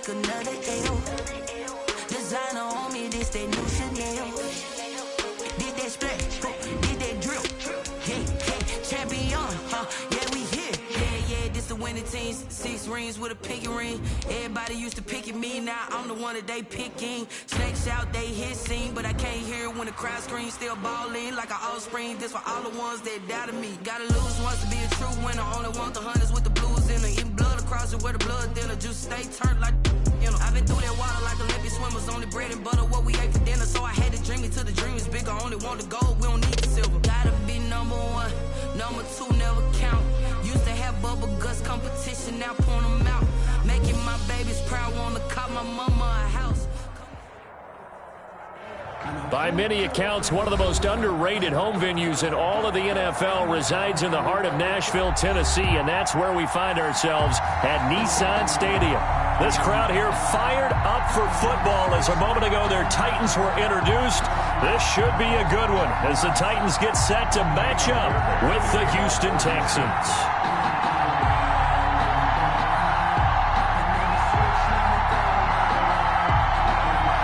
like another L. Designer on me, this that new Chanel. Did that splash, did that drip. Yeah, champion, yeah, we here. Yeah, this the winning teams. 6 rings with a pinky ring. Everybody used to picking me, now I'm the one that they picking. Snakes out, they hit scene, but I can't hear it when the crowd screams. Still balling like an offspring. This for all the ones that doubted me. Gotta lose once to be a true winner. Only want the hunters with the blues in it. Eating blood across it where the blood thinner. Juice stay turned like I've been through that water like Olympic swimmers. Only bread and butter, what we ate for dinner. So I had to dream it till the dream is bigger. Only want the gold, we don't need the silver. Gotta be number 1, number 2 never count. Used to have bubble guts competition, now point them out. Making my babies proud, wanna call my mama a house. By many accounts, one of the most underrated home venues in all of the NFL resides in the heart of Nashville, Tennessee, and that's where we find ourselves at Nissan Stadium. This crowd here fired up for football as a moment ago their Titans were introduced. This should be a good one as the Titans get set to match up with the Houston Texans.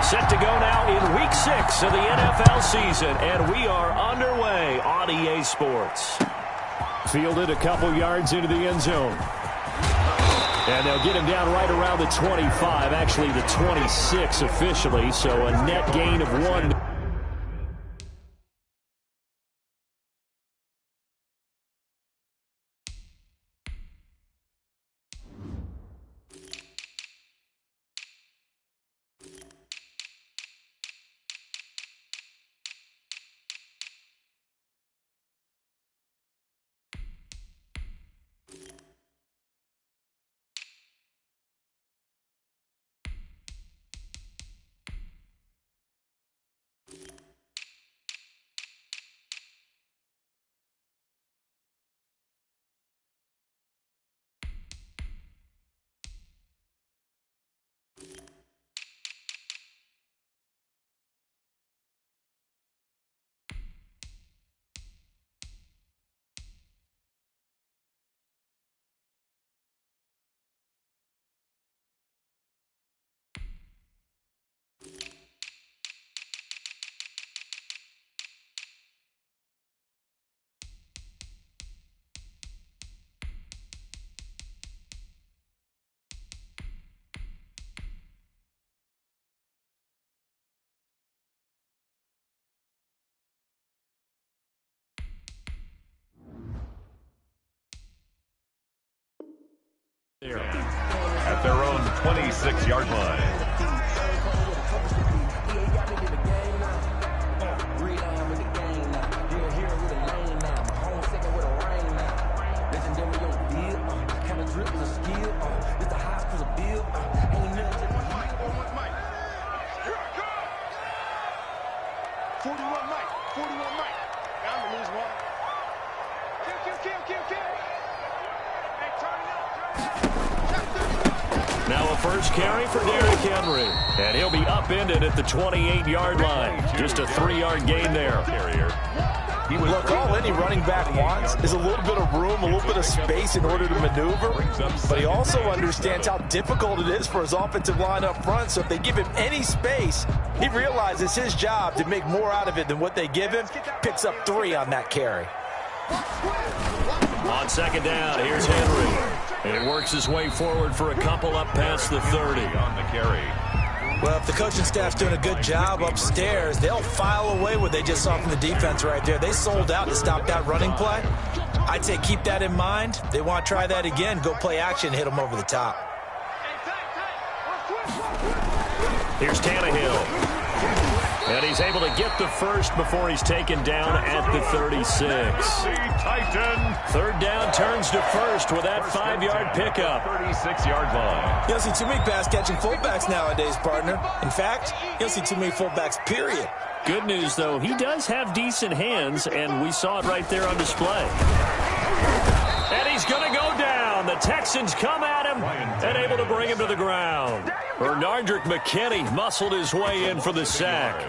Set to go now in Week 6 of the NFL season, and we are underway on EA Sports. Fielded a couple yards into the end zone. And they'll get him down right around the 25, actually the 26 officially, so a net gain of 1. At their own 26-yard line. Now a first carry for Derrick Henry. And he'll be upended at the 28-yard line. Just a 3-yard gain there. Look, all any running back wants is a little bit of room, a little bit of space in order to maneuver. But he also understands how difficult it is for his offensive line up front. So if they give him any space, he realizes his job to make more out of it than what they give him. Picks up 3 on that carry. On second down, here's Henry. And he works his way forward for a couple up past the 30. On the carry. Well, if the coaching staff's doing a good job upstairs, they'll file away what they just saw from the defense right there. They sold out to stop that running play. I'd say keep that in mind. They want to try that again. Go play action, hit them over the top. Here's Tannehill. And he's able to get the first before he's taken down at the 36. Third down turns to first with that 5-yard pickup. 36-yard line. You don't see too many pass-catching fullbacks nowadays, partner. In fact, you don't see too many fullbacks, period. Good news, though, he does have decent hands, and we saw it right there on display. And he's going to go down. The Texans come at him and able to bring him to the ground. Bernardrick McKinney muscled his way in for the sack.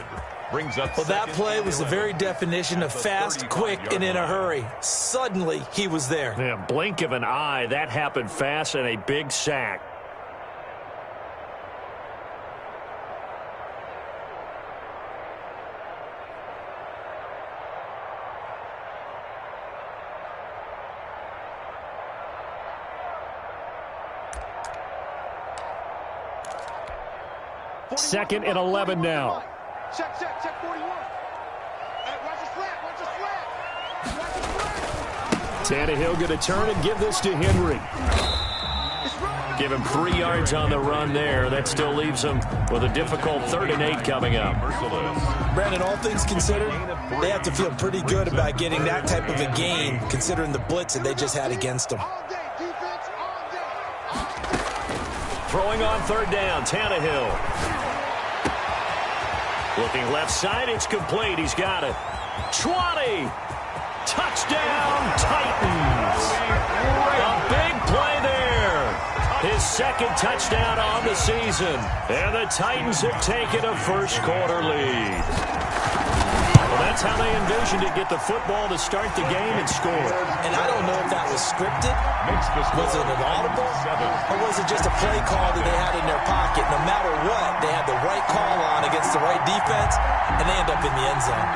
Well, that play was the very definition of fast, quick, and in a hurry. Suddenly, he was there. Yeah, blink of an eye, that happened fast and a big sack. 2nd and 11 now. Check 41. Watch the slant, watch the slant. Tannehill going to turn and give this to Henry. Give him 3 yards on the run there. That still leaves him with a difficult 3rd and 8 coming up. Brandon, all things considered, they have to feel pretty good about getting that type of a gain, considering the blitz that they just had against them. Throwing on 3rd down, Tannehill. Looking left side, it's complete. He's got it. 20. Touchdown, Titans. A big play there. His 2nd touchdown on the season. And the Titans have taken a first-quarter lead. Well, that's how they envisioned to get the football to start the game and score. And I don't know if that was scripted. Was it an audible? Or was it just a play call that they had in their pocket? No matter what, they had the right call on against the right defense, and they end up in the end zone.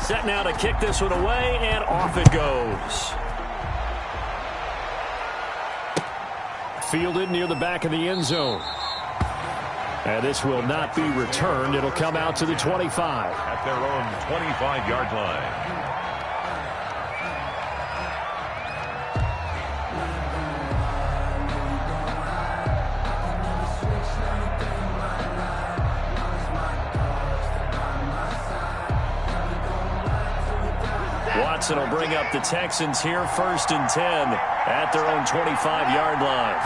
Set now to kick this one away, and off it goes. Fielded near the back of the end zone. And this will not be returned. It'll come out to the 25. At their own 25-yard line. Watson will bring up the Texans here 1st and 10 at their own 25-yard line.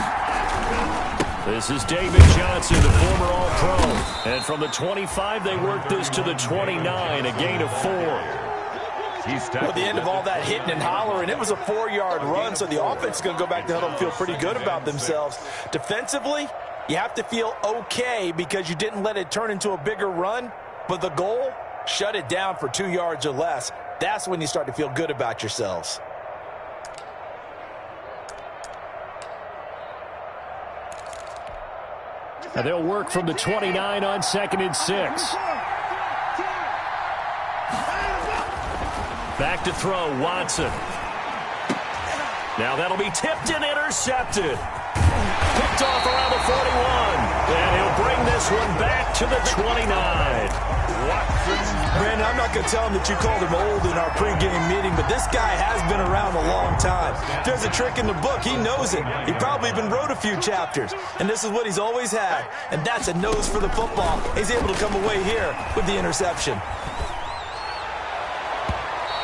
This is David Johnson, the former All-Pro. And from the 25, they work this to the 29, a gain of 4. At the end of all that hitting and hollering, it was a 4-yard run, so the offense is going to go back to huddle and feel pretty good about themselves. Defensively, you have to feel okay because you didn't let it turn into a bigger run, but the goal, shut it down for 2 yards or less. That's when you start to feel good about yourselves. And they'll work from the 29 on 2nd and 6. Back to throw, Watson. Now that'll be tipped and intercepted. Picked off around the 41. And he'll bring this one back to the 29. Brandon, I'm not going to tell him that you called him old in our pregame meeting, but this guy has been around a long time. If there's a trick in the book, he knows it. He probably even wrote a few chapters, and this is what he's always had, and that's a nose for the football. He's able to come away here with the interception.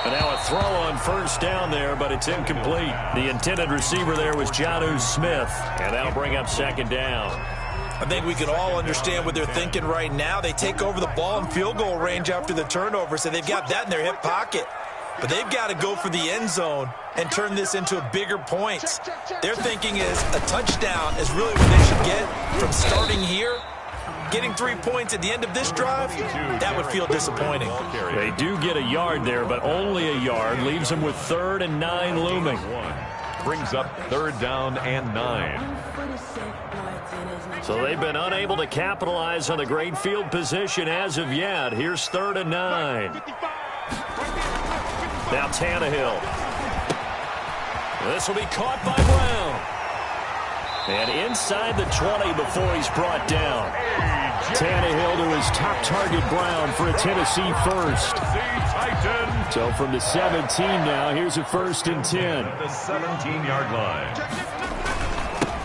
And now a throw on 1st down there, but it's incomplete. The intended receiver there was Jonnu Smith, and that'll bring up 2nd down. I think we can all understand what they're thinking right now. They take over the ball in field goal range after the turnover, so they've got that in their hip pocket. But they've got to go for the end zone and turn this into a bigger point. Their thinking is a touchdown is really what they should get from starting here. Getting 3 points at the end of this drive, that would feel disappointing. They do get a yard there, but only a yard. Leaves them with 3rd and 9 looming. Brings up 3rd down and 9. So they've been unable to capitalize on the great field position as of yet. Here's 3rd and 9. Now Tannehill. This will be caught by Brown. And inside the 20 before he's brought down. Tannehill to his top target, Brown, for a Tennessee first. So from the 17 now, here's a 1st and 10. The 17-yard line.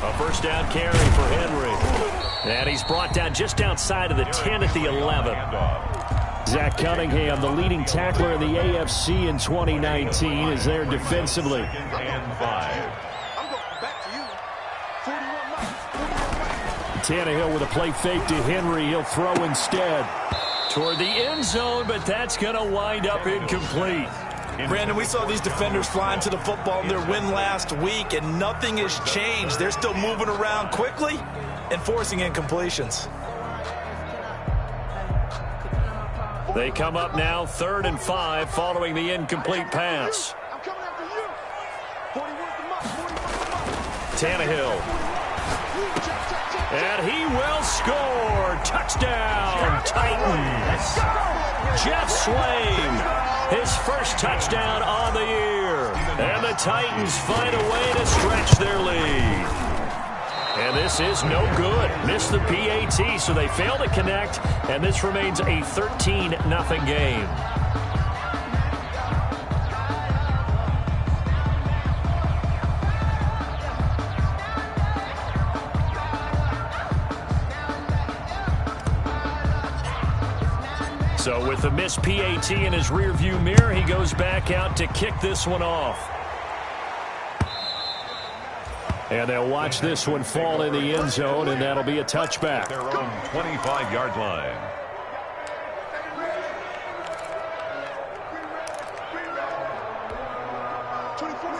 A 1st down carry for Henry. And he's brought down just outside of the 10 at the 11. Zach Cunningham, the leading tackler in the AFC in 2019, is there defensively. And 5. Tannehill with a play fake to Henry. He'll throw instead toward the end zone, but that's going to wind up incomplete. Brandon, we saw these defenders flying to the football in their win last week, and nothing has changed. They're still moving around quickly and forcing incompletions. They come up now 3rd and 5 following the incomplete pass. Tannehill. And he will score. Touchdown, Titans. Jeff Swain his first touchdown on the year. And the Titans find a way to stretch their lead. And this is no good. Missed the PAT, so they fail to connect, and this remains a 13-0 game. So with the missed PAT in his rearview mirror, he goes back out to kick this one off. And they'll watch this one fall in the end zone, and that'll be a touchback. Their own 25-yard line.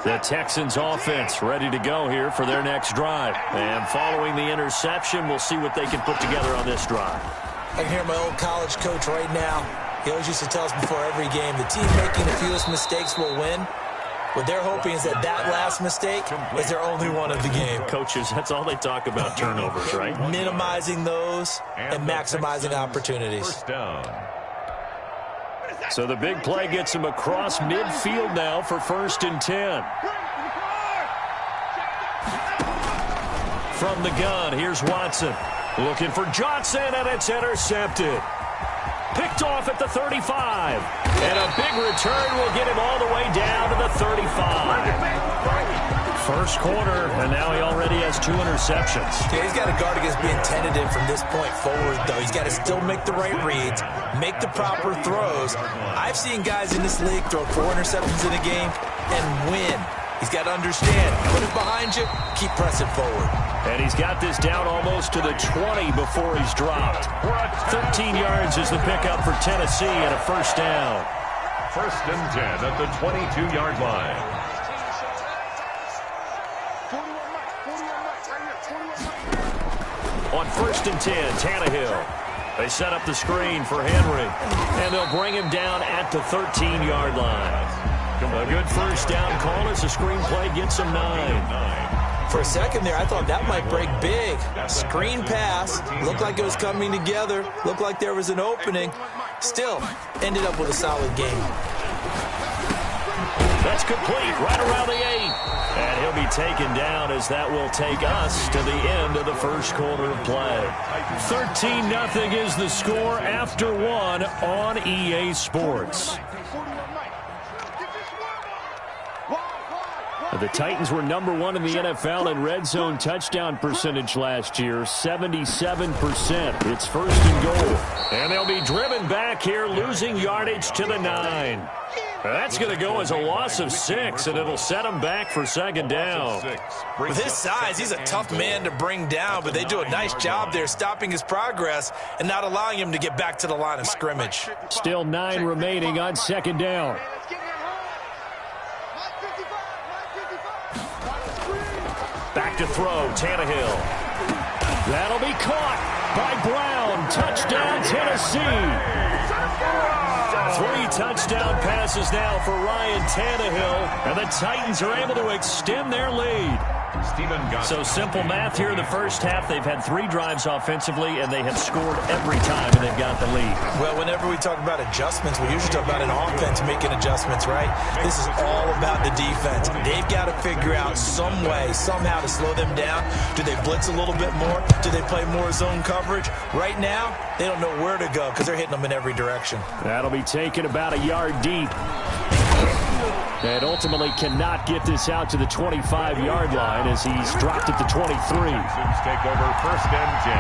The Texans offense ready to go here for their next drive. And following the interception, we'll see what they can put together on this drive. I can hear my old college coach right now. He always used to tell us before every game, the team making the fewest mistakes will win. What they're hoping is that last mistake is their only one of the game. Coaches, that's all they talk about, turnovers, right? Minimizing those and maximizing opportunities. First down. So the big play gets him across midfield now for 1st and 10. From the gun, here's Watson. Looking for Johnson, and it's intercepted. Picked off at the 35. And a big return will get him all the way down to the 35. First quarter, and now he already has 2 interceptions. Yeah, he's got to guard against being tentative from this point forward, though. He's got to still make the right reads, make the proper throws. I've seen guys in this league throw 4 interceptions in a game and win. He's got to understand, put it behind you, keep pressing forward. And he's got this down almost to the 20 before he's dropped. 13 yards is the pickup for Tennessee and a first down. 1st and 10 at the 22-yard line. On 1st and 10, Tannehill. They set up the screen for Henry. And they'll bring him down at the 13-yard line. A good first down call as the screen play gets him 9. For a second there, I thought that might break big. Screen pass. Looked like it was coming together. Looked like there was an opening. Still, ended up with a solid game. That's complete right around the 8. And he'll be taken down as that will take us to the end of the first quarter of play. 13-0 is the score after 1 on EA Sports. The Titans were number 1 in the NFL in red zone touchdown percentage last year, 77%. It's 1st and goal. And they'll be driven back here, losing yardage to the 9. That's going to go as a loss of 6, and it'll set him back for 2nd down. With his size, he's a tough man to bring down, but they do a nice job there stopping his progress and not allowing him to get back to the line of scrimmage. Still 9 remaining on 2nd down. Back to throw, Tannehill. That'll be caught by Brown. Touchdown, Tennessee. 3 touchdown passes now for Ryan Tannehill, and the Titans are able to extend their lead. So simple math here in the first half. They've had 3 drives offensively, and they have scored every time, and they've got the lead. Well, whenever we talk about adjustments, we usually talk about an offense making adjustments, right? This is all about the defense. They've got to figure out some way, somehow to slow them down. Do they blitz a little bit more? Do they play more zone coverage? Right now, they don't know where to go because they're hitting them in every direction. That'll be taken about a yard deep. And ultimately cannot get this out to the 25-yard line as he's dropped at the 23. Texans take over 1st and 10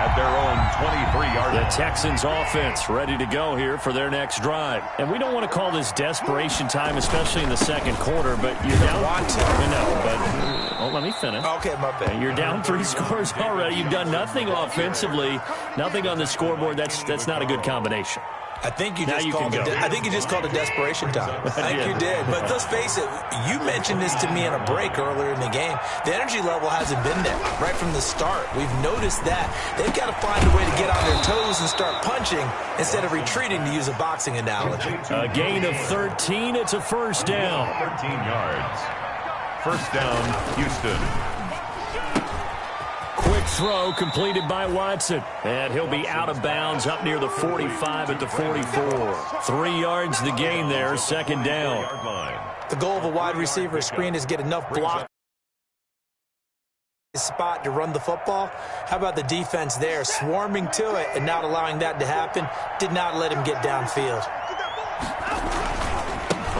at their own 23-yard line. The Texans offense ready to go here for their next drive. And we don't want to call this desperation time, especially in the 2nd quarter, but you're down. Want to. No, but let me finish. Okay, my bad. You're down 3 scores already. You've done nothing offensively, nothing on the scoreboard. That's not a good combination. I think you just called it desperation time. I think you did. But let's face it, you mentioned this to me in a break earlier in the game. The energy level hasn't been there right from the start. We've noticed that. They've got to find a way to get on their toes and start punching instead of retreating, to use a boxing analogy. A gain of 13. It's a first down. 13 yards. First down, Houston. Quick throw completed by Watson. And he'll be out of bounds up near the 45 at the 44. 3 yards the gain there, second down. The goal of a wide receiver screen is get enough block spot to run the football. How about the defense there, swarming to it and not allowing that to happen? Did not let him get downfield.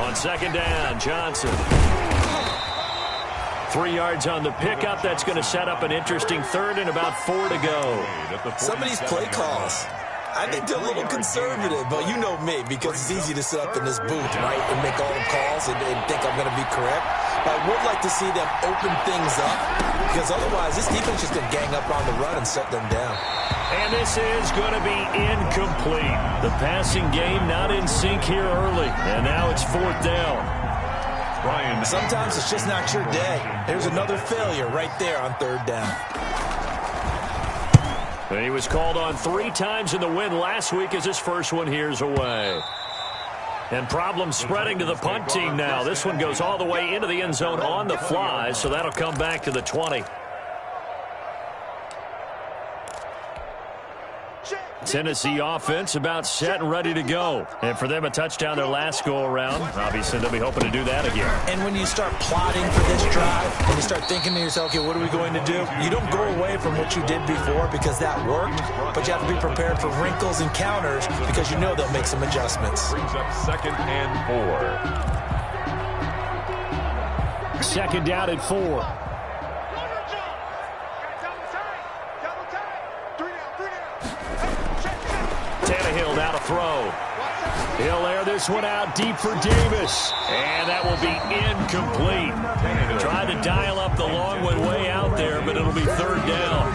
On second down, Johnson. 3 yards on the pickup. That's going to set up an interesting third and about 4 to go. Some of these play calls, I think they're a little conservative, but you know me, because it's easy to sit up in this booth, right, and make all the calls and think I'm going to be correct. But I would like to see them open things up, because otherwise this defense is going to gang up on the run and set them down. And this is going to be incomplete. The passing game not in sync here early, and now it's 4th down. Sometimes it's just not your day. There's another failure right there on 3rd down. And he was called on 3 times in the win last week as his first one here's away. And problems spreading to the punt team now. This one goes all the way into the end zone on the fly, so that'll come back to the 20. Tennessee offense about set and ready to go. And for them, a touchdown their last go-around. Obviously, they'll be hoping to do that again. And when you start plotting for this drive, and you start thinking to yourself, okay, what are we going to do? You don't go away from what you did before because that worked, but you have to be prepared for wrinkles and counters because you know they'll make some adjustments. Brings up 2nd and 4. Second down at 4. Tannehill now to throw. He'll air this one out deep for Davis. And that will be incomplete. Tried to dial up the long one way out there, but it'll be 3rd down.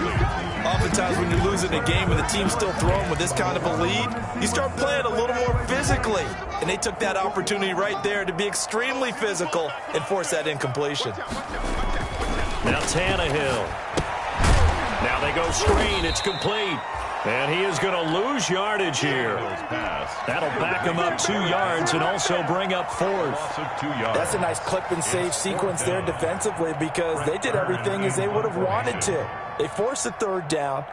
Oftentimes when you're losing a game and the team's still throwing with this kind of a lead, you start playing a little more physically. And they took that opportunity right there to be extremely physical and force that incompletion. Now Tannehill. Now they go screen. It's complete. And he is going to lose yardage here. That'll back him up 2 yards and also bring up 4th. That's a nice clip and save sequence there defensively because they did everything as they would have wanted to. They forced the 3rd down,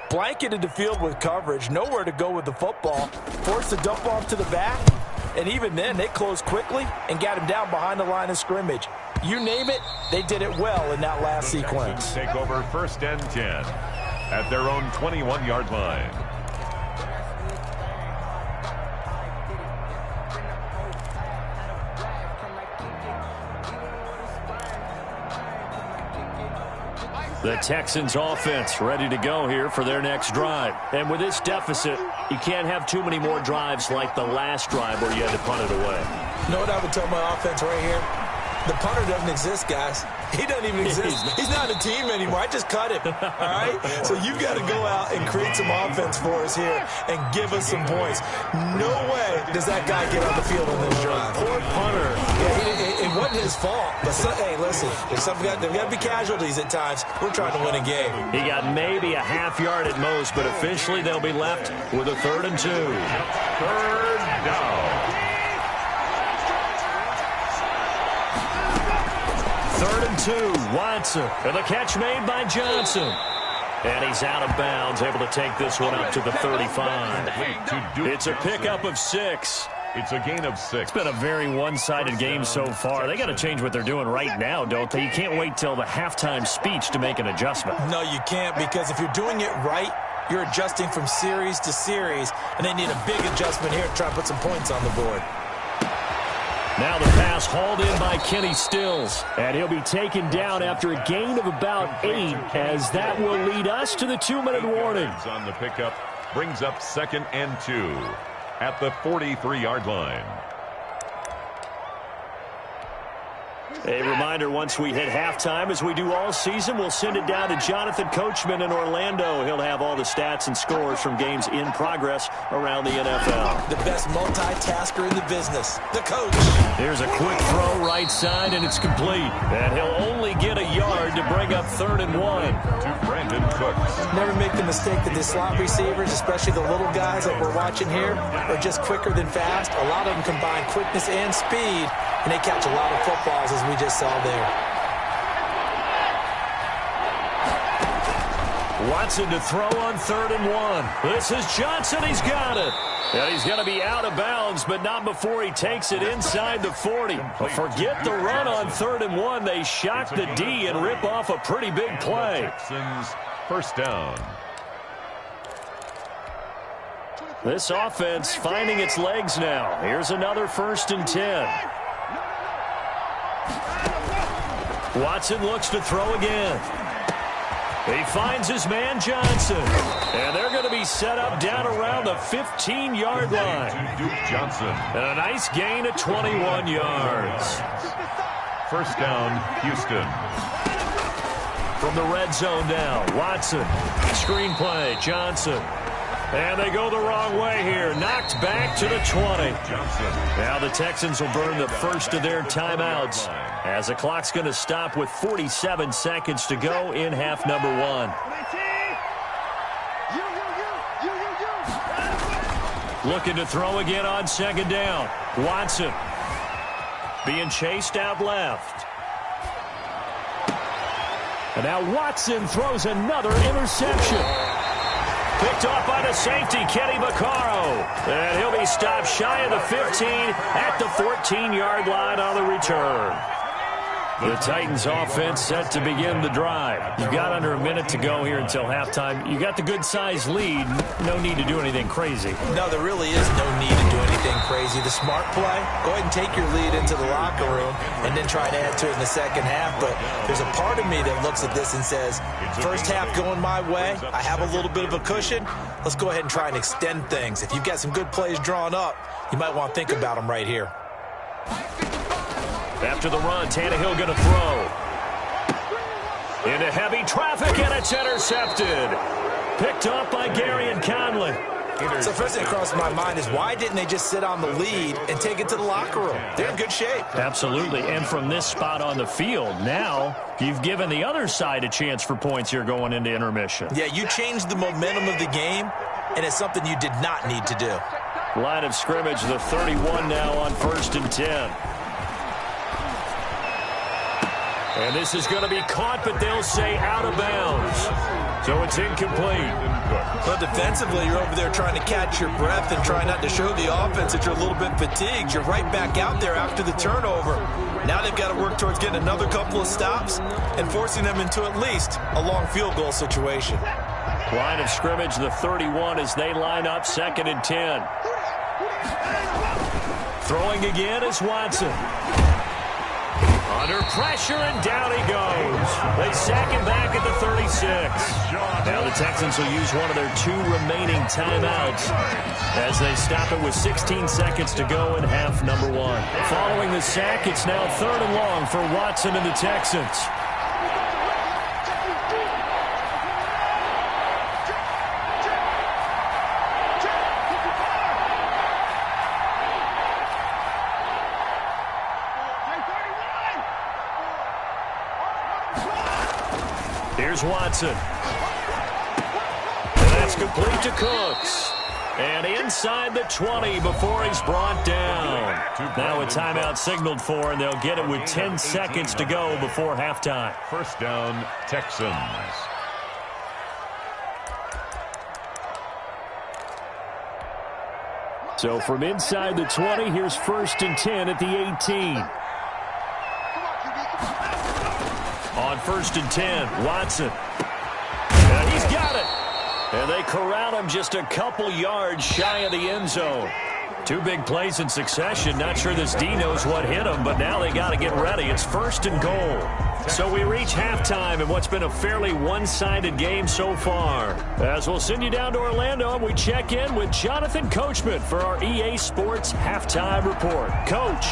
blanketed the field with coverage, nowhere to go with the football, forced the dump off to the back, and even then they closed quickly and got him down behind the line of scrimmage. You name it, they did it well in that last sequence. Take over 1st and 10. At their own 21-yard line. The Texans offense ready to go here for their next drive. And with this deficit, you can't have too many more drives like the last drive where you had to punt it away. You know what I would tell my offense right here? The punter doesn't exist, guys. He doesn't even exist. He's not a team anymore. I just cut him, all right? So you've got to go out and create some offense for us here and give us some points. No way does that guy get on the field on this drive. Poor punter. Yeah, it wasn't his fault. But, hey, listen, there's got to be casualties at times. We're trying to win a game. He got maybe a half yard at most, but officially they'll be left with a 3rd and 2. 3rd down. 3rd and 2, Watson. And the catch made by Johnson. And he's out of bounds, able to take this one up to the 35. It's a pickup of 6. It's a gain of 6. It's been a very one-sided game so far. They got to change what they're doing right now, don't they? You can't wait till the halftime speech to make an adjustment. No, you can't, because if you're doing it right, you're adjusting from series to series, and they need a big adjustment here to try to put some points on the board. Now the pass hauled in by Kenny Stills. And he'll be taken down after a gain of about 8, as that will lead us to the 2-minute warning. On the pickup brings up 2nd and 2 at the 43-yard line. A reminder, once we hit halftime, as we do all season, we'll send it down to Jonathan Coachman in Orlando. He'll have all the stats and scores from games in progress around the NFL. The best multitasker in the business, the coach. Here's a quick throw right side, and it's complete. And he'll only get a yard to bring up 3rd and 1. To Brandon Cooks. Never make the mistake that the slot receivers, especially the little guys that we're watching here, are just quicker than fast. A lot of them combine quickness and speed, and they catch a lot of footballs, as we just saw there. Watson to throw on 3rd and 1. This is Johnson. He's got it. And he's going to be out of bounds, but not before he takes it inside the 40. But forget the run on 3rd and 1. They shock the D and rip off a pretty big play. Texans first down. This offense finding its legs now. Here's another 1st and 10. Watson looks to throw again. He finds his man Johnson. And they're going to be set up down around the 15-yard line. Duke Johnson. And a nice gain of 21 yards. First down, Houston. From the red zone now, Watson. Screenplay, Johnson. And they go the wrong way here. Knocked back to the 20. Now the Texans will burn the first of their timeouts as the clock's going to stop with 47 seconds to go in half number 1. Looking to throw again on 2nd down. Watson being chased out left. And now Watson throws another interception. Picked off by the safety, Kenny Vaccaro. And he'll be stopped shy of the 15 at the 14-yard line on the return. The Titans offense set to begin the drive. You've got under a minute to go here until halftime. You got the good-sized lead. No need to do anything crazy. No, there really is no need to do anything crazy. The smart play, go ahead and take your lead into the locker room and then try to add to it in the second half. But there's a part of me that looks at this and says, first half going my way, I have a little bit of a cushion. Let's go ahead and try and extend things. If you've got some good plays drawn up, you might want to think about them right here. After the run, Tannehill going to throw. Into heavy traffic, and it's intercepted. Picked up by Gary and Conley. So first thing that crosses my mind is why didn't they just sit on the lead and take it to the locker room? They're in good shape. Absolutely, and from this spot on the field, now you've given the other side a chance for points here going into intermission. Yeah, you changed the momentum of the game, and it's something you did not need to do. Line of scrimmage, the 31 now on 1st and 10. And this is going to be caught, but they'll say out of bounds. So it's incomplete. But defensively, you're over there trying to catch your breath and try not to show the offense that you're a little bit fatigued. You're right back out there after the turnover. Now they've got to work towards getting another couple of stops and forcing them into at least a long field goal situation. Line of scrimmage, the 31 as they line up 2nd and 10. Throwing again is Watson. Under pressure, and down he goes. They sack him back at the 36. Now the Texans will use one of their 2 remaining timeouts as they stop it with 16 seconds to go in half number 1. Following the sack, it's now 3rd and long for Watson and the Texans. Here's Watson. And that's complete to Cooks. And inside the 20 before he's brought down. Now a timeout signaled for, and they'll get it with 10 seconds to go before halftime. First down, Texans. So from inside the 20, here's 1st and 10 at the 18. On 1st and 10, Watson. And he's got it. And they corral him just a couple yards shy of the end zone. 2 big plays in succession. Not sure this D knows what hit him, but now they got to get ready. It's 1st and goal. So we reach halftime in what's been a fairly one-sided game so far. As we'll send you down to Orlando, and we check in with Jonathan Coachman for our EA Sports Halftime Report. Coach.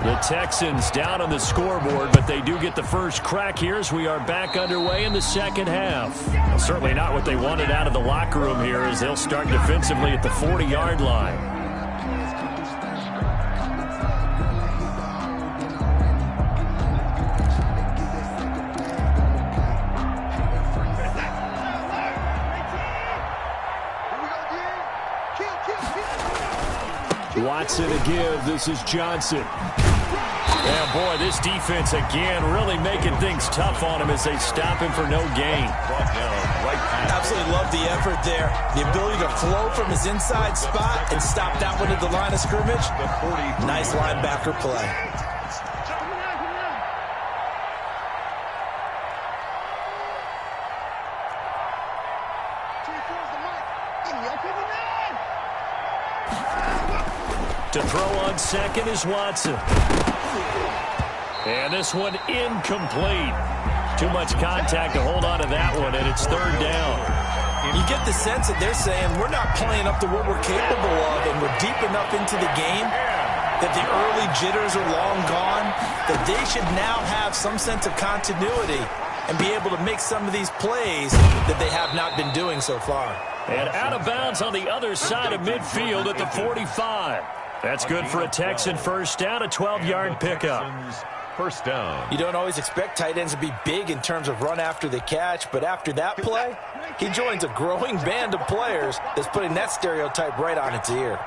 The Texans down on the scoreboard, but they do get the first crack here as we are back underway in the second half. Well, certainly not what they wanted out of the locker room here as they'll start defensively at the 40-yard line. Watson to give. This is Johnson. Yeah, boy, this defense again really making things tough on him as they stop him for no gain. Absolutely love the effort there. The ability to flow from his inside spot and stop that one at the line of scrimmage. Nice linebacker play. To throw on second is Watson. And this one incomplete. Too much contact to hold on to that one, and it's third down. You get the sense that they're saying we're not playing up to what we're capable of, and we're deep enough into the game that the early jitters are long gone, that they should now have some sense of continuity and be able to make some of these plays that they have not been doing so far. And out of bounds on the other side of midfield at the 45. That's good for a Texan first down, a 12-yard pickup. First down. You don't always expect tight ends to be big in terms of run after the catch, but after that play, he joins a growing band of players that's putting that stereotype right on its ear.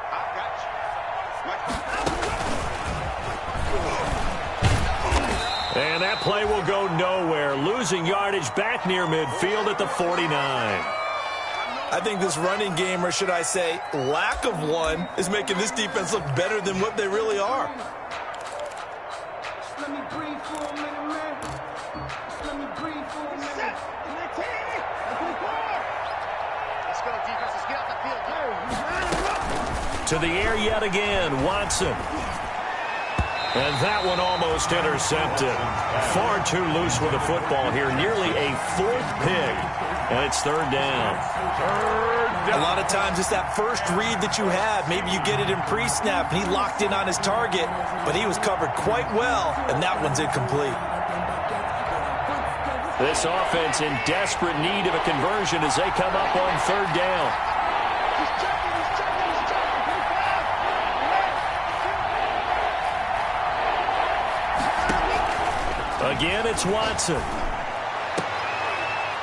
And that play will go nowhere, losing yardage back near midfield at the 49. I think this running game, or should I say lack of one, is making this defense look better than what they really are. Let me breathe for a minute, man. Let me breathe for a minute. Let's go, defense. Let's get out the field. To the air yet again, Watson. And that one almost intercepted. Far too loose with the football here. Nearly a fourth pick. And it's third down. A lot of times it's that first read that you have. Maybe you get it in pre-snap, and he locked in on his target, but he was covered quite well, and that one's incomplete. This offense in desperate need of a conversion as they come up on third down. Again, it's Watson.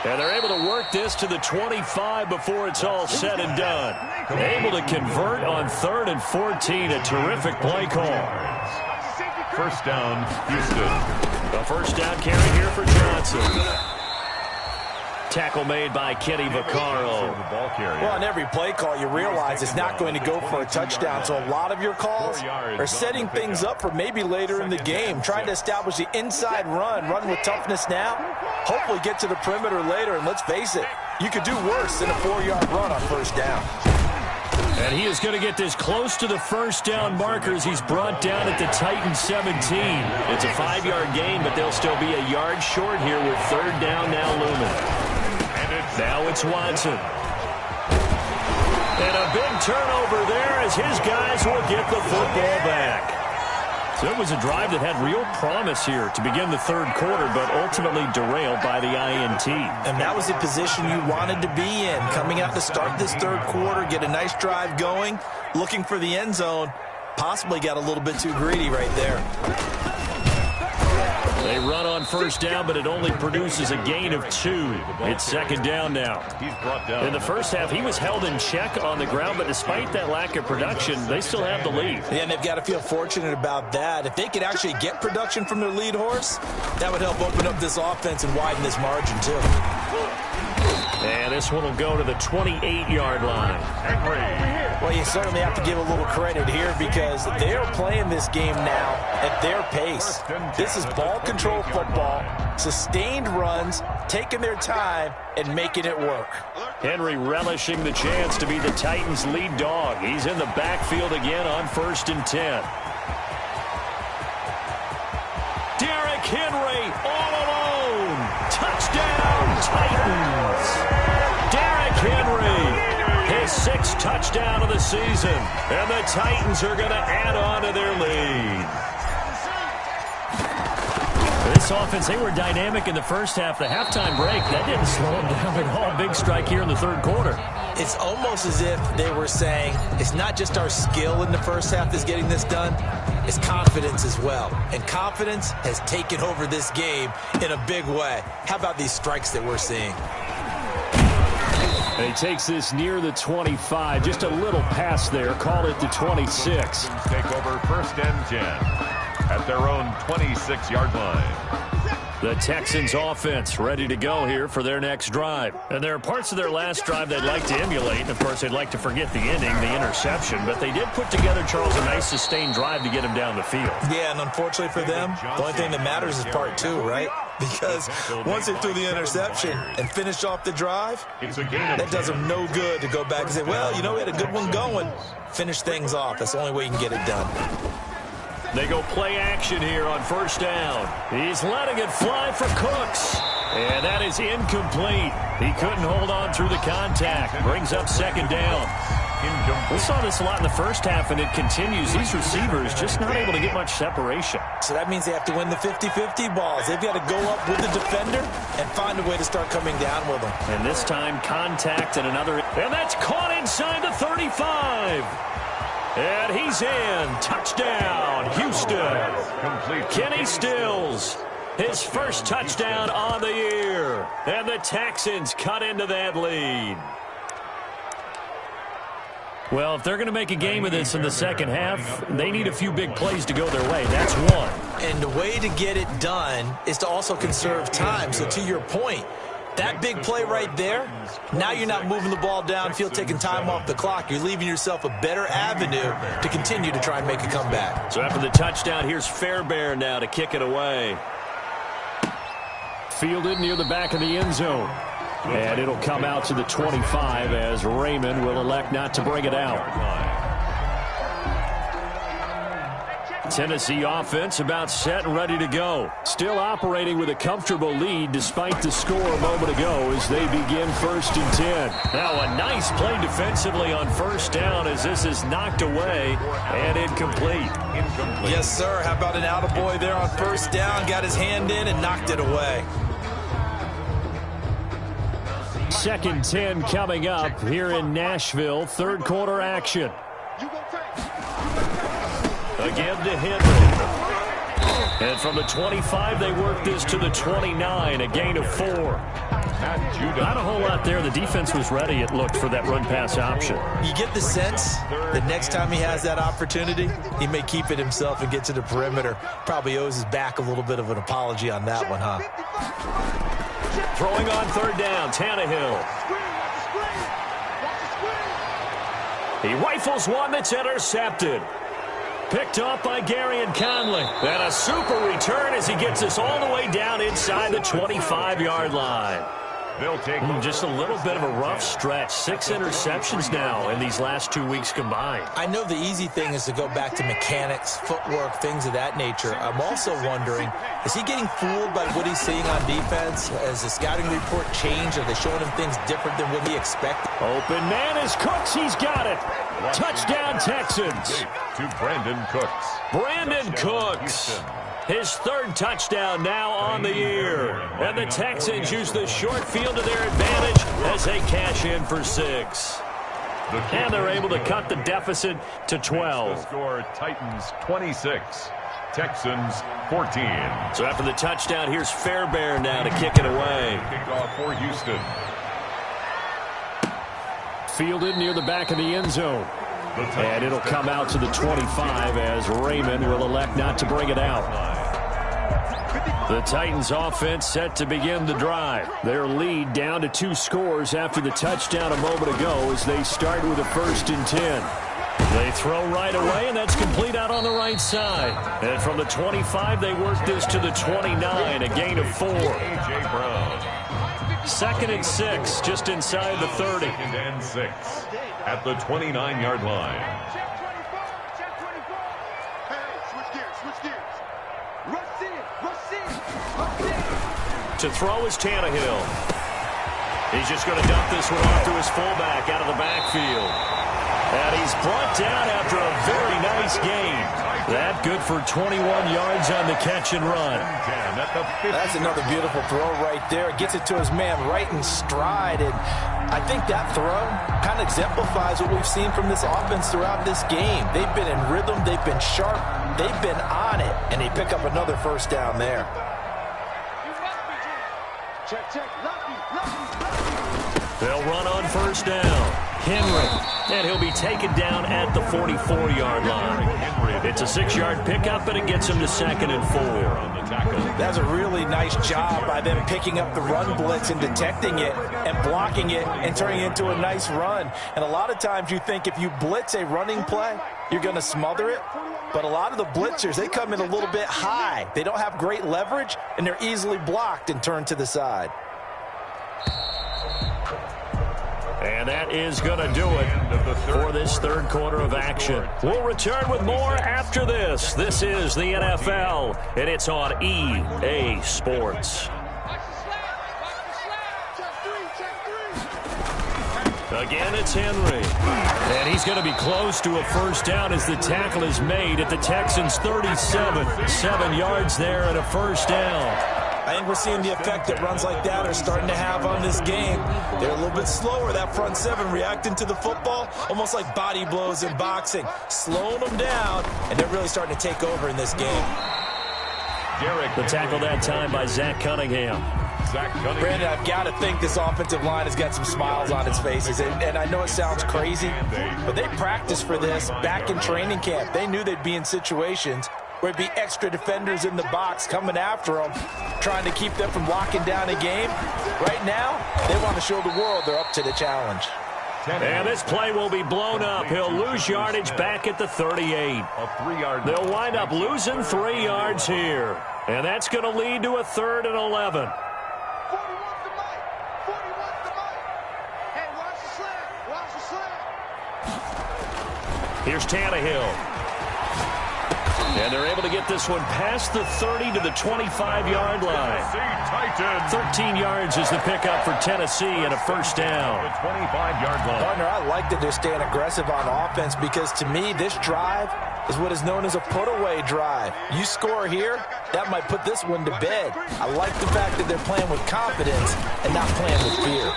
And they're able to work this to the 25 before it's all said and done. Able to convert on 3rd and 14. A terrific play call. First down, Houston. A first down carry here for Johnson. Tackle made by Kenny Vaccaro. Well, on every play call, you realize it's not going to go for a touchdown. So a lot of your calls are setting things up for maybe later in the game, trying to establish the inside run with toughness now, hopefully get to the perimeter later. And let's face it, you could do worse than a 4-yard run on first down. And he is going to get this close to the first down markers. He's brought down at the Titans 17. It's a 5-yard gain, but they'll still be a yard short here with third down now looming. Now it's Watson. And a big turnover there as his guys will get the football back. So it was a drive that had real promise here to begin the third quarter, but ultimately derailed by the INT. And that was the position you wanted to be in, coming out to start this third quarter, get a nice drive going, looking for the end zone. Possibly got a little bit too greedy right there. They run on first down, but it only produces a gain of 2. It's second down now. In the first half, he was held in check on the ground, but despite that lack of production, they still have the lead. Yeah, and they've got to feel fortunate about that. If they could actually get production from their lead horse, that would help open up this offense and widen this margin, too. And this one will go to the 28-yard line. Well, you certainly have to give a little credit here because they are playing this game now at their pace. This is ball control football, sustained runs, taking their time, and making it work. Henry relishing the chance to be the Titans' lead dog. He's in the backfield again on 1st and 10. Derrick Henry all alone. Touchdown, Titans. Derrick Henry. His 6th touchdown of the season. And the Titans are going to add on to their lead. This offense, they were dynamic in the first half. The halftime break, that didn't slow them down at all. Big strike here in the third quarter. It's almost as if they were saying, it's not just our skill in the first half that's getting this done, it's confidence as well. And confidence has taken over this game in a big way. How about these strikes that we're seeing? And he takes this near the 25. Just a little pass there. Called it the 26. Take over 1st and 10 at their own 26-yard line. The Texans offense ready to go here for their next drive. And there are parts of their last drive they'd like to emulate. And, of course, they'd like to forget the ending, the interception. But they did put together, Charles, a nice sustained drive to get him down the field. Yeah, and unfortunately for them, the only thing that matters is part 2, right? Because once they threw the interception and finished off the drive, that does them no good to go back and say, well, you know, we had a good one going. Finish things off. That's the only way you can get it done. They go play action here on 1st down. He's letting it fly for Cooks. And that is incomplete. He couldn't hold on through the contact. Brings up 2nd down. We saw this a lot in the first half, and it continues. These receivers just not able to get much separation. So that means they have to win the 50-50 balls. They've got to go up with the defender and find a way to start coming down with them. And this time, contact and another. And that's caught inside the 35. And he's in. Touchdown, Houston. Kenny Stills, his first touchdown on the year. And the Texans cut into that lead. Well, if they're going to make a game of this in the second half, they need a few big plays to go their way. That's one. And the way to get it done is to also conserve time. So to your point, that big play right there, now you're not moving the ball downfield, taking time off the clock. You're leaving yourself a better avenue to continue to try and make a comeback. So after the touchdown, here's Fairbairn now to kick it away. Fielded near the back of the end zone. And it'll come out to the 25 as Raymond will elect not to bring it out. Tennessee offense about set and ready to go. Still operating with a comfortable lead despite the score a moment ago as they begin 1st and 10. Now a nice play defensively on 1st down as this is knocked away and incomplete. Yes, sir. How about an attaboy there on 1st down? Got his hand in and knocked it away. 2nd 10 coming up here in Nashville. 3rd quarter action. Again to Henry. And from the 25, they work this to the 29, a gain of 4. Not a whole lot there. The defense was ready, it looked, for that run-pass option. You get the sense that next time he has that opportunity, he may keep it himself and get to the perimeter. Probably owes his back a little bit of an apology on that one, huh? Throwing on 3rd down, Tannehill. He rifles one that's intercepted. Picked off by Gary and Conley. And a super return as he gets us all the way down inside the 25-yard line. Just a little bit of a rough stretch. 6 interceptions now in these last 2 weeks combined. I know the easy thing is to go back to mechanics, footwork, things of that nature. I'm also wondering, is he getting fooled by what he's seeing on defense? Has the scouting report changed? Are they showing him things different than what he expected? Open man is Cooks. He's got it. Touchdown, Texans. To Brandon Cooks. Brandon Cooks. His 3rd touchdown now on the year. And the Texans use the short field to their advantage as they cash in for 6. And they're able to cut the deficit to 12. The score, Titans 26, Texans 14. So after the touchdown, here's Fairbairn now to kick it away. Kickoff for Houston. Fielded near the back of the end zone. And it'll come out to the 25 as Raymond will elect not to bring it out. The Titans offense set to begin the drive. Their lead down to 2 scores after the touchdown a moment ago as they start with a 1st and 10. They throw right away, and that's complete out on the right side. And from the 25, they work this to the 29, a gain of 4. A.J. Brown. 2nd and 6, just inside the 30. 2nd and 6 at the 29-yard line. To throw is Tannehill. He's just going to dump this one off to his fullback out of the backfield. And he's brought down after a very nice gain. That good for 21 yards on the catch and run. That's another beautiful throw right there. Gets it to his man right in stride. And I think that throw kind of exemplifies what we've seen from this offense throughout this game. They've been in rhythm. They've been sharp. They've been on it. And they pick up another 1st down there. They'll run on first down. Henry, and he'll be taken down at the 44-yard line. It's a 6-yard pickup, and it gets him to 2nd and 4. That's a really nice job by them picking up the run blitz and detecting it and blocking it and turning it into a nice run. And a lot of times you think if you blitz a running play, you're going to smother it. But a lot of the blitzers, they come in a little bit high. They don't have great leverage, and they're easily blocked and turned to the side. And that is going to do it for this third quarter of action. We'll return with more after this. This is the NFL, and it's on EA Sports. Again, it's Henry. And he's going to be close to a first down as the tackle is made at the Texans' 37. 7 yards there and a first down. I think we're seeing the effect that runs like that are starting to have on this game. They're a little bit slower, that front seven, reacting to the football, almost like body blows in boxing, slowing them down, and they're really starting to take over in this game. The tackle that time by Zach Cunningham. Brandon, I've got to think this offensive line has got some smiles on its faces, and I know it sounds crazy, but they practiced for this back in training camp. They knew they'd be in situations where it'd be extra defenders in the box coming after them, trying to keep them from locking down a game. Right now, they want to show the world they're up to the challenge. And this play will be blown up. He'll lose yardage back at the 38. They'll wind up losing 3 yards here. And that's going to lead to a 3rd and 11. Here's Tannehill. And they're able to get this one past the 30 to the 25-yard line. 13 yards is the pickup for Tennessee and a first down. 25-yard line. Partner, I like that they're staying aggressive on offense because to me, this drive is what is known as a put-away drive. You score here, that might put this one to bed. I like the fact that they're playing with confidence and not playing with fear.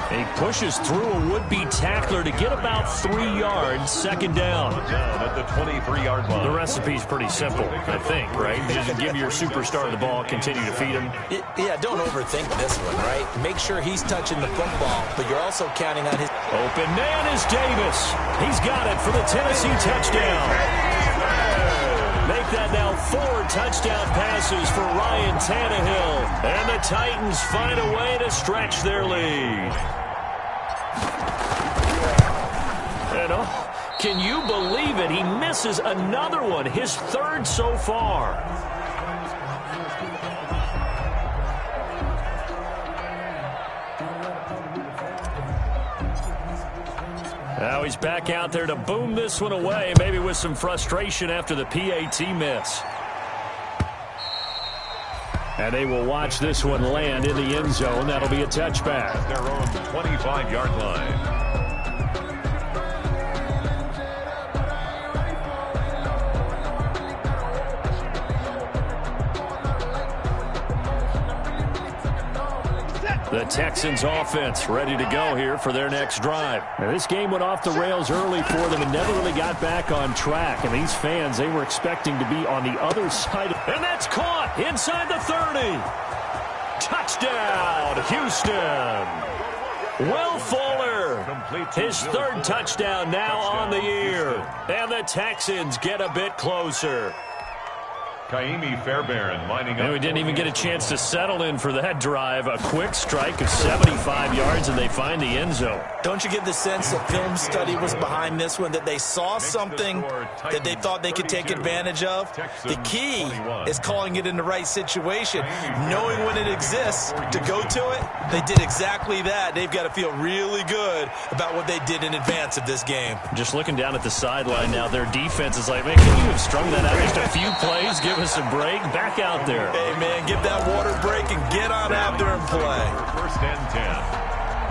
He pushes through a would-be tackler to get about 3 yards, 2nd down. Down at the 23-yard line. The recipe's pretty simple, I think, right? Just give your superstar the ball, continue to feed him. Yeah, don't overthink this one, right? Make sure he's touching the football, but you're also counting on his... Open man is Davis. He's got it for the Tennessee touchdown. Make that now 4 touchdown passes for Ryan Tannehill. And the Titans find a way to stretch their lead. And can you believe it? He misses another one, his 3rd so far. Now he's back out there to boom this one away, maybe with some frustration after the PAT miss. And they will watch this one land in the end zone. That'll be a touchback. Their own 25-yard line. The Texans offense ready to go here for their next drive. Now, this game went off the rails early for them and never really got back on track. And these fans, they were expecting to be on the other side. And that's caught inside the 30. Touchdown, Houston. Will Fuller, his 3rd touchdown now on the year. And the Texans get a bit closer. Kaimi Fairbairn lining up. And we didn't even get a chance to settle in for that drive. A quick strike of 75 yards, and they find the end zone. Don't you get the sense that film study was behind this one, that they saw something that they thought they could take advantage of? The key is calling it in the right situation, knowing when it exists to go to it. They did exactly that. They've got to feel really good about what they did in advance of this game. Just looking down at the sideline now, their defense is like, man, can you have strung that out just a few plays? Give us a break. Back out there. Hey, man, give that water break and get on out there and play. 1st and 10.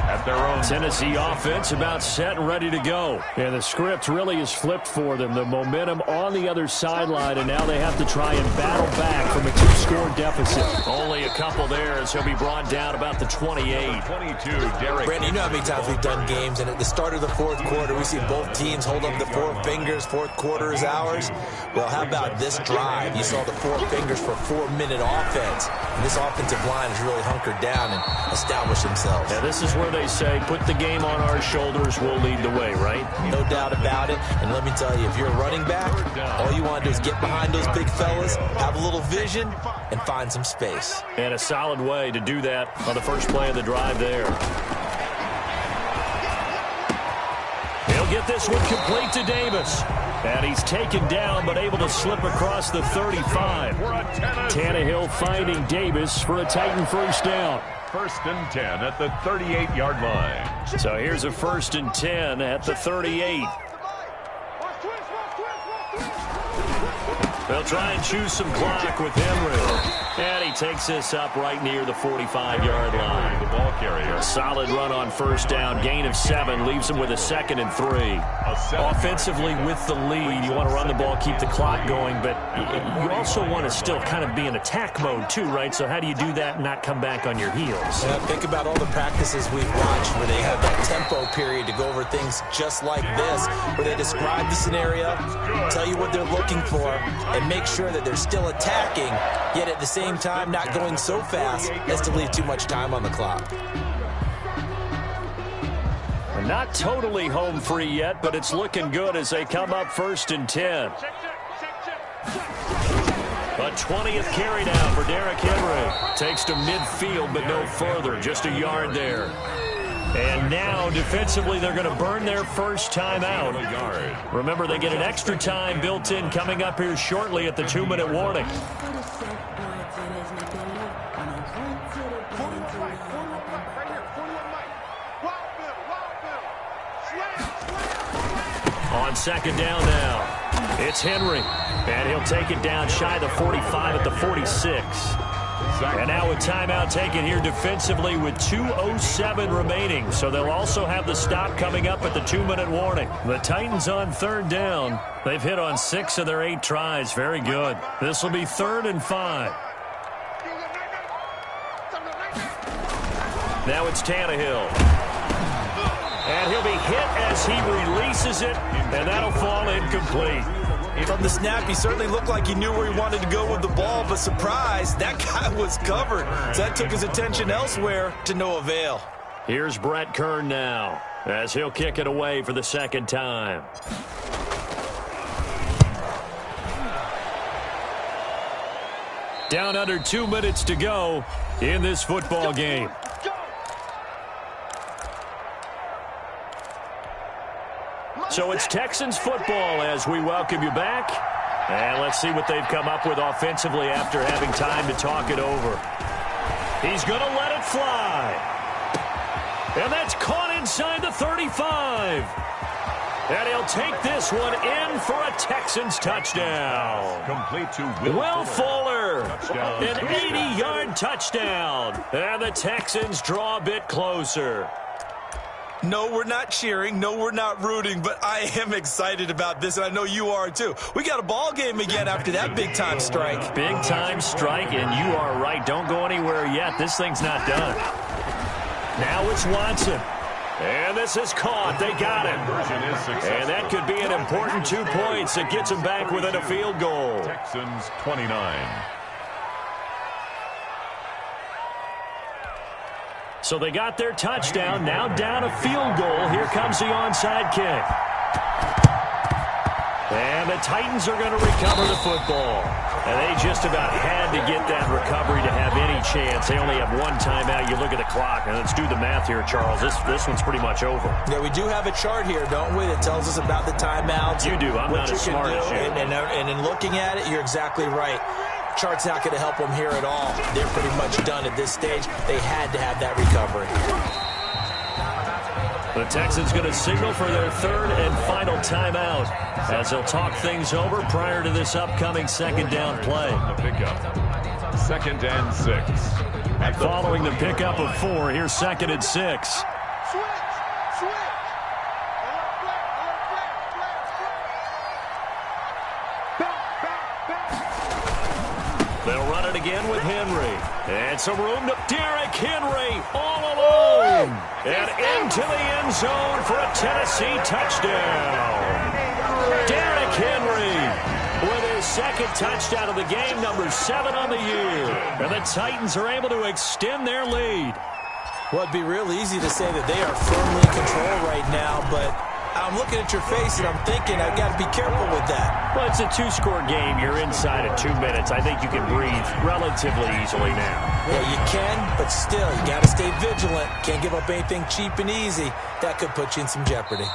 At their own Tennessee offense about set and ready to go. And the script really is flipped for them. The momentum on the other sideline, and now they have to try and battle back from a 2-score deficit. Only a couple there as he'll be brought down about the 28. 22, Derek. Brandon, you know how many times we've done games, and at the start of the 4th quarter, we see both teams hold up the 4 fingers, 4th quarter is ours. Well, how about this drive? You saw the 4 fingers for 4-minute offense. And this offensive line has really hunkered down and established themselves. Yeah, this is where they say, put the game on our shoulders, we'll lead the way, right? No doubt about it. And let me tell you, if you're a running back, all you want to do is get behind those big fellas, have a little vision, and find some space. And a solid way to do that on the first play of the drive there. He'll get this one complete to Davis. And he's taken down, but able to slip across the 35. Tannehill finding Davis for a Titan first down. 1st and 10 at the 38-yard line. So here's a 1st and 10 at the 38. They'll try and choose some clock with Henry. And he takes this up right near the 45-yard line. The ball carrier. A solid run on first down. Gain of 7 leaves him with a 2nd and 3. Offensively with the lead, you want to run the ball, keep the clock going, but you also want to still kind of be in attack mode too, right? So how do you do that and not come back on your heels? Yeah, think about all the practices we've watched where they have that tempo period to go over things just like this, where they describe the scenario, tell you what they're looking for, and make sure that they're still attacking, yet at the same time not going so fast as to leave too much time on the clock. Not totally home free yet, but it's looking good as they come up 1st and 10. A 20th carry down for Derrick Henry. Takes to midfield, but no further. Just a yard there. And now, defensively, they're going to burn their first time out. Remember, they get an extra time built in coming up here shortly at the 2-minute warning. On 2nd down now, it's Henry, and he'll take it down shy of the 45 at the 46. And now a timeout taken here defensively with 2:07 remaining, so they'll also have the stop coming up at the 2-minute warning. The Titans on 3rd down. They've hit on 6 of their 8 tries. Very good. This will be 3rd and 5. Now it's Tannehill. And he'll be hit as he releases it, and that'll fall incomplete. From the snap, he certainly looked like he knew where he wanted to go with the ball, but surprise, that guy was covered. So that took his attention elsewhere to no avail. Here's Brett Kern now, as he'll kick it away for the 2nd time. Down under 2 minutes to go in this football game. So it's Texans football as we welcome you back. And let's see what they've come up with offensively after having time to talk it over. He's going to let it fly. And that's caught inside the 35. And he'll take this one in for a Texans touchdown. Complete to Will Fuller. An 80-yard touchdown. And the Texans draw a bit closer. No, we're not cheering. No, we're not rooting, but I am excited about this, and I know you are too. We got a ball game again after that big-time strike. Big-time strike, and you are right. Don't go anywhere yet. This thing's not done. Now it's Watson. And this is caught. They got him. And that could be an important 2 points that gets them back within a field goal. Texans 29. So they got their touchdown. Now down a field goal. Here comes the onside kick. And the Titans are going to recover the football. And they just about had to get that recovery to have any chance. They only have 1 timeout. You look at the clock, and let's do the math here, Charles. This one's pretty much over. Yeah, we do have a chart here, don't we, that tells us about the timeouts. You do. I'm not as smart as you. And in looking at it, you're exactly right. Chart's not going to help them here at all. They're pretty much done at this stage. They had to have that recovery. The Texans going to signal for their 3rd and final timeout as they'll talk things over prior to this upcoming 2nd down play. The pickup. 2nd and 6. Following the pickup of 4, here's 2nd and 6. They'll run it again with Henry. And some room to Derrick Henry all alone. And into the end zone for a Tennessee touchdown. Derrick Henry with his 2nd touchdown of the game, number 7 on the year. And the Titans are able to extend their lead. Well, it'd be real easy to say that they are firmly in control right now, but I'm looking at your face and I'm thinking I've got to be careful with that. Well, it's a two-score game. You're inside of 2 minutes. I think you can breathe relatively easily now. Yeah, you can, but still, you got to stay vigilant. Can't give up anything cheap and easy. That could put you in some jeopardy.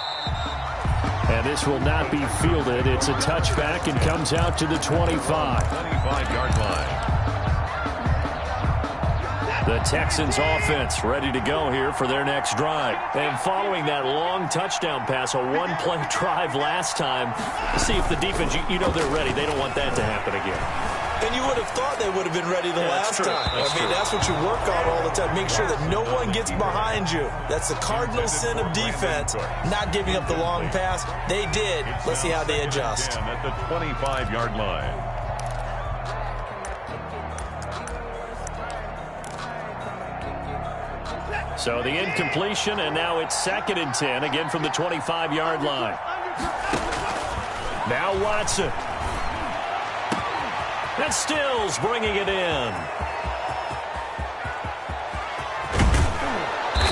And this will not be fielded. It's a touchback and comes out to the 25. 25-yard line. The Texans offense ready to go here for their next drive. And following that long touchdown pass, a one-play drive last time, see if the defense, you know they're ready. They don't want that to happen again. And you would have thought they would have been ready the last time. That's what you work on all the time. Make sure that no one gets behind you. That's the cardinal sin of defense, not giving up the long pass. They did. Let's see how they adjust. At the 25-yard line. So the incompletion, and now it's 2nd and 10, again from the 25-yard line. Now Watson. And Stills bringing it in.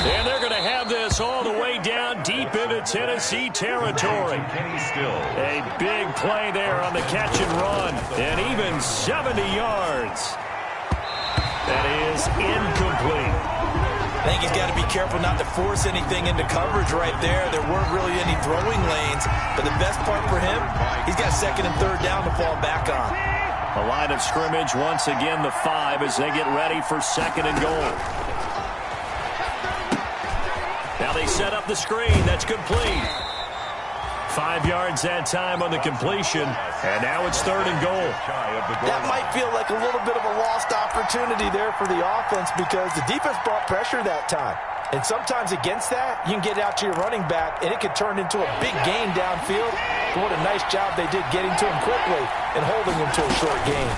And they're going to have this all the way down deep into Tennessee territory. A big play there on the catch and run. And even 70 yards. That is incomplete. I think he's got to be careful not to force anything into coverage right there. There weren't really any throwing lanes. But the best part for him, he's got 2nd and 3rd down to fall back on. A line of scrimmage, once again the 5 as they get ready for 2nd and goal. Now they set up the screen. That's complete. 5 yards that time on the completion. And now it's 3rd and goal. That might feel like a little bit of a lost opportunity there for the offense because the defense brought pressure that time. And sometimes against that, you can get out to your running back, and it could turn into a big gain downfield. But what a nice job they did getting to him quickly and holding him to a short gain.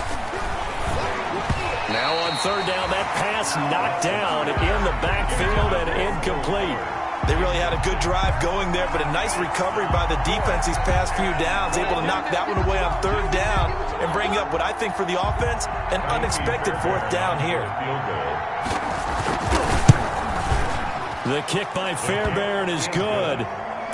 Now on 3rd down, that pass knocked down in the backfield and incomplete. They really had a good drive going there, but a nice recovery by the defense these past few downs, able to knock that one away on 3rd down and bring up what I think for the offense, an unexpected 4th down here. The kick by Fairbairn is good.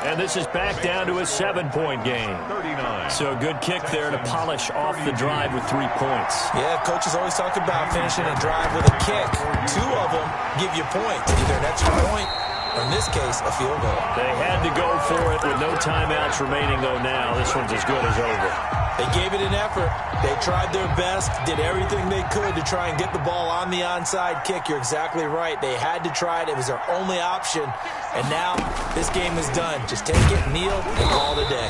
And this is back down to a 7-point game. 39. So a good kick there to polish off the drive with 3 points. Yeah, coaches always talk about finishing a drive with a kick. 2 of them give you points, either an extra point or in this case, a field goal. They had to go for it with no timeouts remaining, though now. This one's as good as over. They gave it an effort. They tried their best, did everything they could to try and get the ball on the onside kick. You're exactly right. They had to try it. It was their only option. And now this game is done. Just take it, kneel, and call it a day.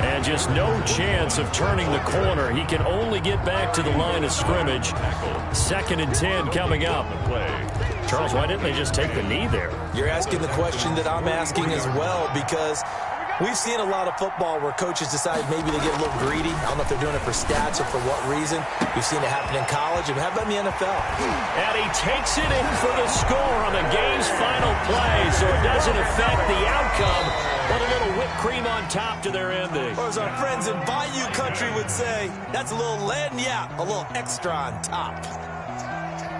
And just no chance of turning the corner. He can only get back to the line of scrimmage. 2nd and 10 coming up. Charles, why didn't they just take the knee there? You're asking the question that I'm asking as well, because we've seen a lot of football where coaches decide maybe they get a little greedy. I don't know if they're doing it for stats or for what reason. We've seen it happen in college. And how about in the NFL? And he takes it in for the score on the game's final play, so it doesn't affect the outcome, but a little whipped cream on top to their ending. Or as our friends in Bayou Country would say, that's a little lagniappe, a little extra on top.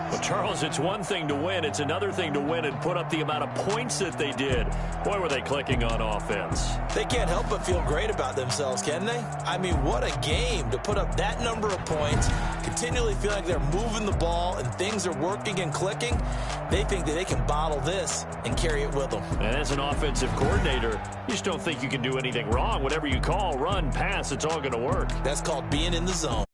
Well, Charles, it's one thing to win. It's another thing to win and put up the amount of points that they did. Boy, were they clicking on offense. They can't help but feel great about themselves, can they? I mean, what a game to put up that number of points, continually feel like they're moving the ball and things are working and clicking. They think that they can bottle this and carry it with them. And as an offensive coordinator, you just don't think you can do anything wrong. Whatever you call, run, pass, it's all going to work. That's called being in the zone.